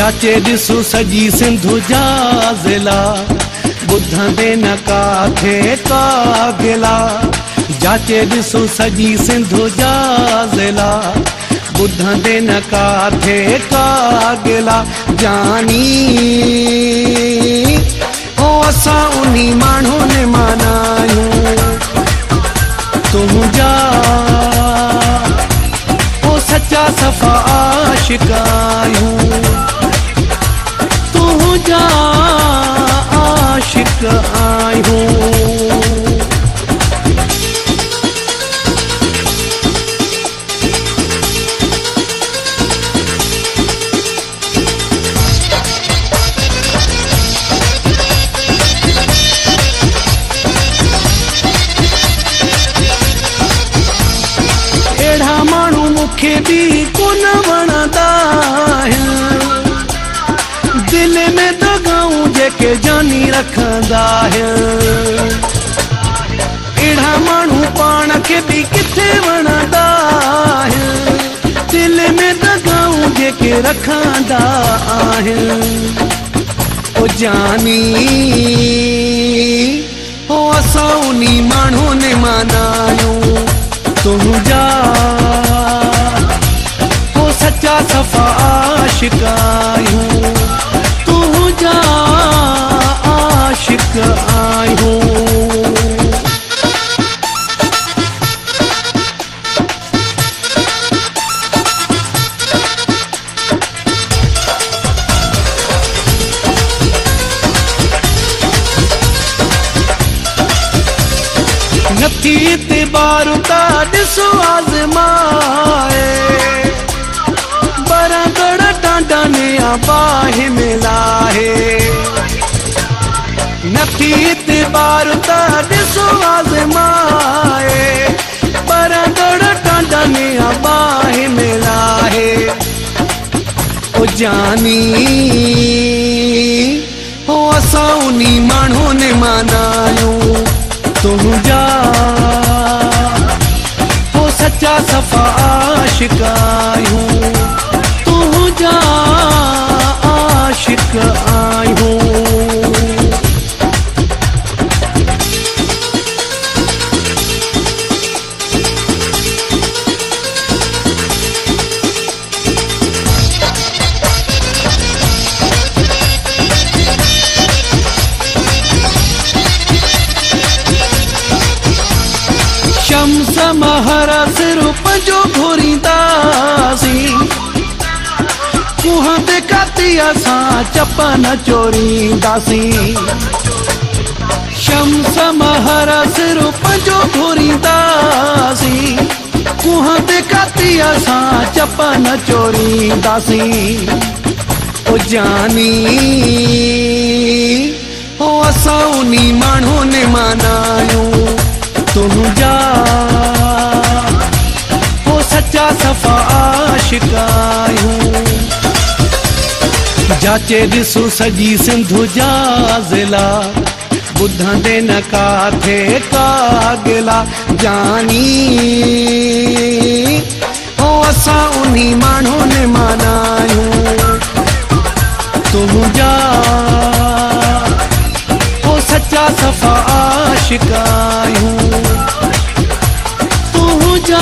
जाचे ॾिसो सॼी सिंध जा ज़िला ॿुधंदे न काथे का गिला जाचे ॾिसो सॼी सिंध जा ज़िला ॿुधंदे न काथे का गिला जानी ओ असां उन्ही माण्हुनि माना आहियूं तुंहिंजा ओ सच्चा सफ़ा आशिक़ आहियूं तुंहिंजा आशिक़ आहियूं मूंखे बि कोन वणंदा आहिनि दिल में दगाऊं जेके जानी रखंदा आहिनि अहिड़ा माण्हू पाण खे बि किथे वणंदा आहिनि दिल में दगाऊं जेके रखंदा आहिनि ओ जानी ओ असां उन्ही माण्हुनि माना आहियूं तुंहिंजा सच्चा सफ़ा आशिक़ आहियूं तुंहिंजा आशिक़ आहियूं नथी इतबार ता ॾिसो आज़माए बाहि मिला है नथी इतबार ता ॾिसो आज़माए पर गड़ टांडने बाहि मिला है ओ जानी ओ असां उन्ही माण्हुनि माना आहियूं तुंहिंजा ओ सच्चा सफ़ा आशिक़ आहियूं तुंहिंजा आशिक़ आहियूं शम्स महर सिरूप जो घुरींदासीं कुहां ते काती असां चपन चोरींदासीं शम्स महर सिरूप जो घुरींदासीं कुहां ते काती असां चपन चोरींदासीं ओ जानी ओ असां उन्ही माण्हुनि माना आहियूं तुंहिंजा ओ सच्चा सफ़ा आशिक़ आहियूं जाचे ॾिसो सॼी सिंध जा ज़िला ॿुधंदे न काथे का गिला जानी ओ असां उन्ही माण्हुनि माना आहियूं तुंहिंजा ओ सच्चा सफ़ा आशिक़ आहियूं तुंहिंजा